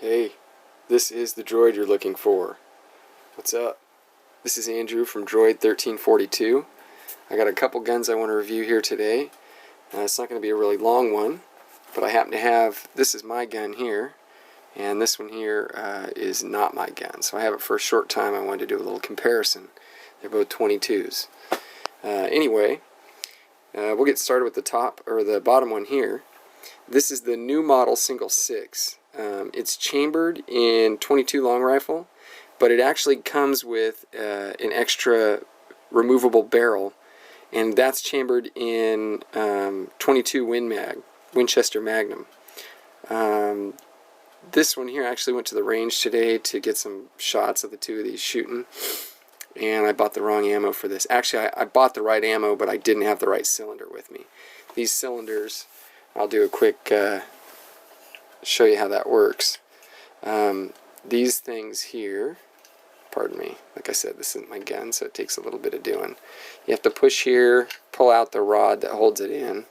Hey, this is the droid you're looking for. What's up? This is Andrew from Droid1342. I got a couple guns I want to review here today. It's not going to be a really long one, but I happen to have, this is my gun here, and this one here is not my gun. So I have it for a short time. I wanted to do a little comparison. They're both 22s. Anyway, we'll get started with the top, or the bottom one here. This is the new model single 6. It's chambered in 22 long rifle, but it actually comes with an extra removable barrel, and that's chambered in 22 Winchester Magnum. This one here, I actually went to the range today to get some shots of the two of these shooting, and I bought the wrong ammo for this. Actually, I bought the right ammo, but I didn't have the right cylinder with me. These cylinders, I'll do a quick show you how that works. These things here, pardon me, like I said, this isn't my gun, so it takes a little bit of doing. You have to push here, pull out the rod that holds it in,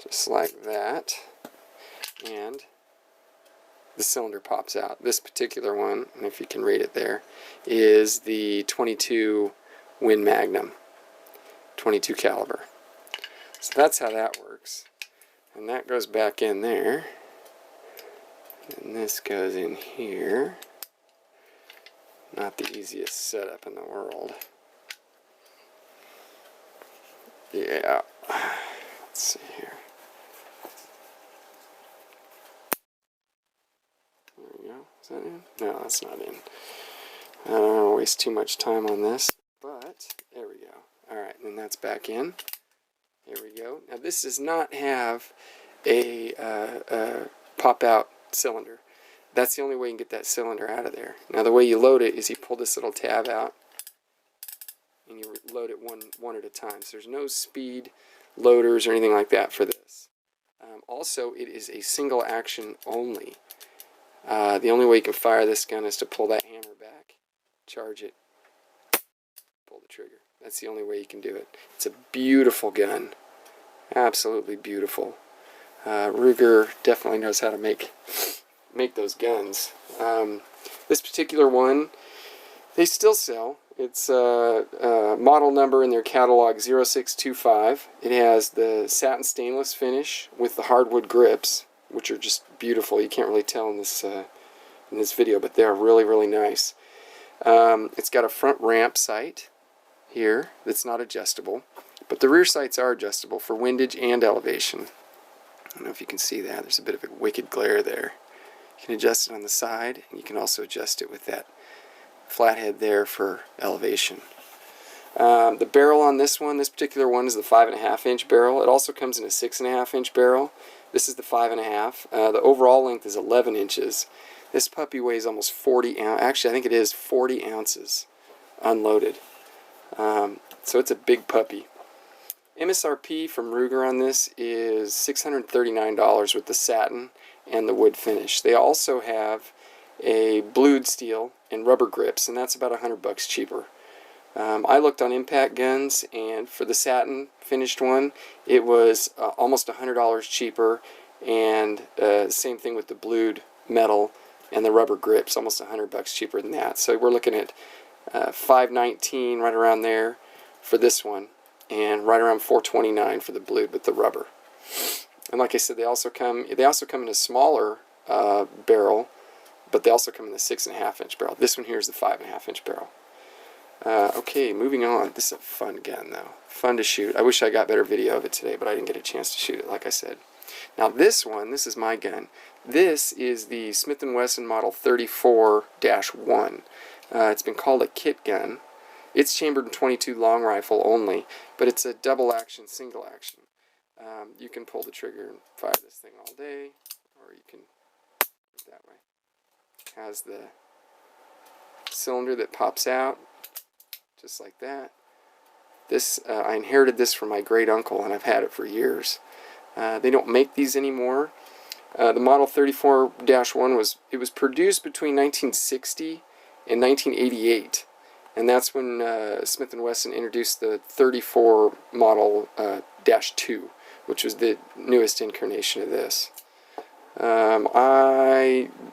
just like that, and the cylinder pops out. This particular one, and if you can read it there, is the 22 Win Magnum, 22 caliber. So that's how that works. And that goes back in there. And this goes in here. Not the easiest setup in the world. Yeah. Let's see here. There we go. Is that in? No, that's not in. I don't want to waste too much time on this. But, there we go. Alright, and then that's back in. Here we go. Now this does not have a pop-out cylinder. That's the only way you can get that cylinder out of there. Now the way you load it is you pull this little tab out and you load it one at a time. So there's no speed loaders or anything like that for this. Also, it is a single action only. The only way you can fire this gun is to pull that hammer back, charge it, pull the trigger. That's the only way you can do it. It's a beautiful gun. Absolutely beautiful. Ruger definitely knows how to make those guns. This particular one, they still sell. It's model number in their catalog 0625. It has the satin stainless finish with the hardwood grips, which are just beautiful. You can't really tell in this video, but they're really, really nice. It's got a front ramp sight here that's not adjustable, but the rear sights are adjustable for windage and elevation. I don't know if you can see that. There's a bit of a wicked glare there. You can adjust it on the side, and you can also adjust it with that flathead there for elevation. The barrel on this particular one is the 5.5 inch barrel. It also comes in a 6.5 inch barrel. This is the 5.5. The overall length is 11 inches. This puppy weighs almost 40 ounces. Actually, I think it is 40 ounces unloaded. So it's a big puppy. MSRP from Ruger on this is $639 with the satin and the wood finish. They also have a blued steel and rubber grips, and that's about $100 cheaper. I looked on Impact Guns, and for the satin finished one, it was almost $100 cheaper, and same thing with the blued metal and the rubber grips, almost $100 cheaper than that. So we're looking at $519 right around there for this one, and right around $429 for the blued with the rubber. And like I said, they also come in a smaller barrel, but they also come in the 6.5 inch barrel. This one here is the 5.5 inch barrel. Okay, moving on. This is a fun gun, though. Fun to shoot. I wish I got better video of it today, but I didn't get a chance to shoot it, like I said. Now this one, this is my gun. This is the Smith&Wesson model 34-1. It's been called a kit gun. It's chambered in 22 long rifle only, but it's a double action, single action. You can pull the trigger and fire this thing all day, or you can do it that way. Has the cylinder that pops out, just like that. This I inherited this from my great uncle, and I've had it for years. They don't make these anymore. The Model 34-1 was produced between 1960 and 1988, and that's when Smith&Wesson introduced the 34 Model -2, which was the newest incarnation of this.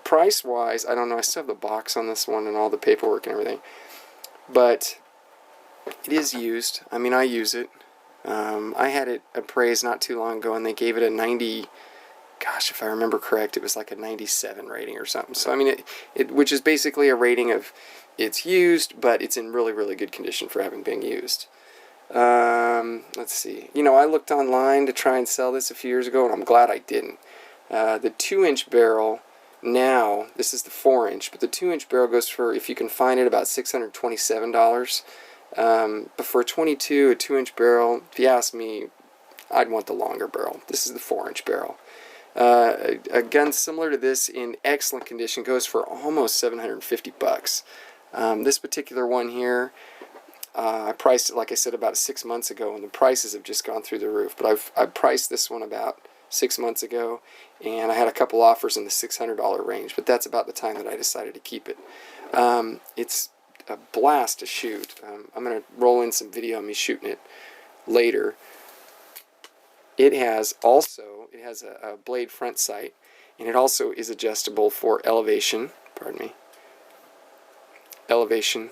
Price-wise, I don't know. I still have the box on this one and all the paperwork and everything, but it is used. I mean, I use it. I had it appraised not too long ago, and they gave it a 90. Gosh, if I remember correct, it was like a 97 rating or something. So I mean, which is basically a rating of it's used, but it's in really, really good condition for having been used. Let's see. You know, I looked online to try and sell this a few years ago, and I'm glad I didn't. The 2-inch barrel, now, this is the 4-inch, but the 2-inch barrel goes for, if you can find it, about $627. But for a 22, a 2-inch barrel, if you ask me, I'd want the longer barrel. This is the 4-inch barrel. A gun similar to this in excellent condition goes for almost 750 bucks. This particular one here, I priced it, like I said, about 6 months ago, and the prices have just gone through the roof. But I priced this one about 6 months ago, and I had a couple offers in the $600 range, but that's about the time that I decided to keep it. It's a blast to shoot. I'm going to roll in some video of me shooting it later. It has a blade front sight, and it also is adjustable for elevation, elevation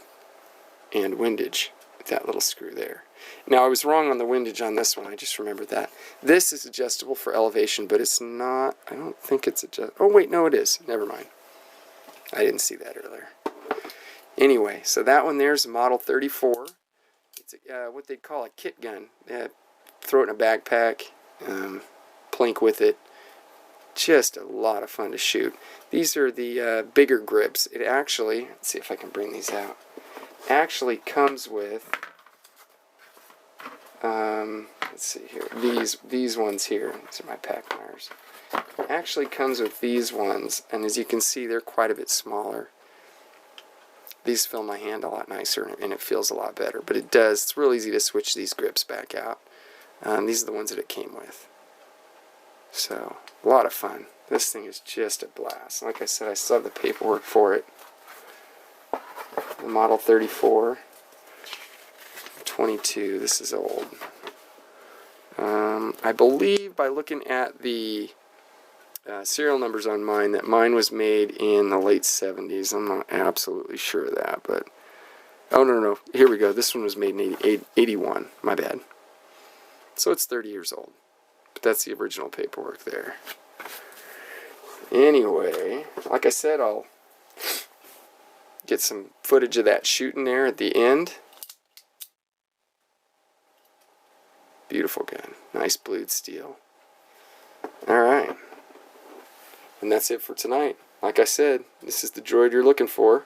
and windage with that little screw there. Now, I was wrong on the windage on this one. I just remembered that. This is adjustable for elevation, but it's not, I don't think it's adjustable. Oh, wait, no, it is. Never mind. I didn't see that earlier. Anyway, so that one there's a Model 34. It's what they'd call a kit gun. Throw it in a backpack, plink with it. Just a lot of fun to shoot. These are the bigger grips. It actually, let's see if I can bring these out, actually comes with, let's see here, these ones here. These are my pack wires. It actually comes with these ones, and as you can see, they're quite a bit smaller. These fill my hand a lot nicer, and it feels a lot better. But it does, it's real easy to switch these grips back out. These are the ones that it came with. So, a lot of fun. This thing is just a blast. Like I said, I still have the paperwork for it. The Model 34. 22, this is old. I believe by looking at the serial numbers on mine that mine was made in the late 70s. I'm not absolutely sure of that, but oh no, here we go. This one was made in 81. My bad. So it's 30 years old, but that's the original paperwork there. Anyway, like I said, I'll get some footage of that shooting there at the end. Beautiful gun. Nice blued steel. Alright. And that's it for tonight. Like I said, this is the droid you're looking for.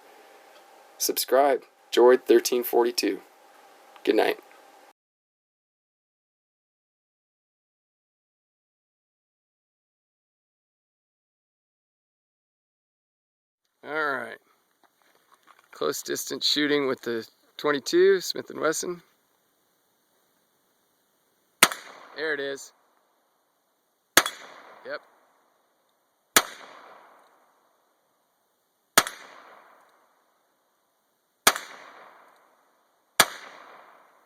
Subscribe. Droid1342. Good night. Alright. Close distance shooting with the 22 Smith&Wesson. There it is. Yep.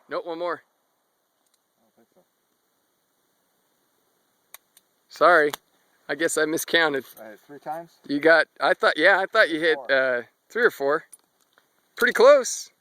Nope, one more. I don't think so. Sorry. I guess I miscounted. I hit 3 times? You got, I thought you hit 3 or 4. Pretty close.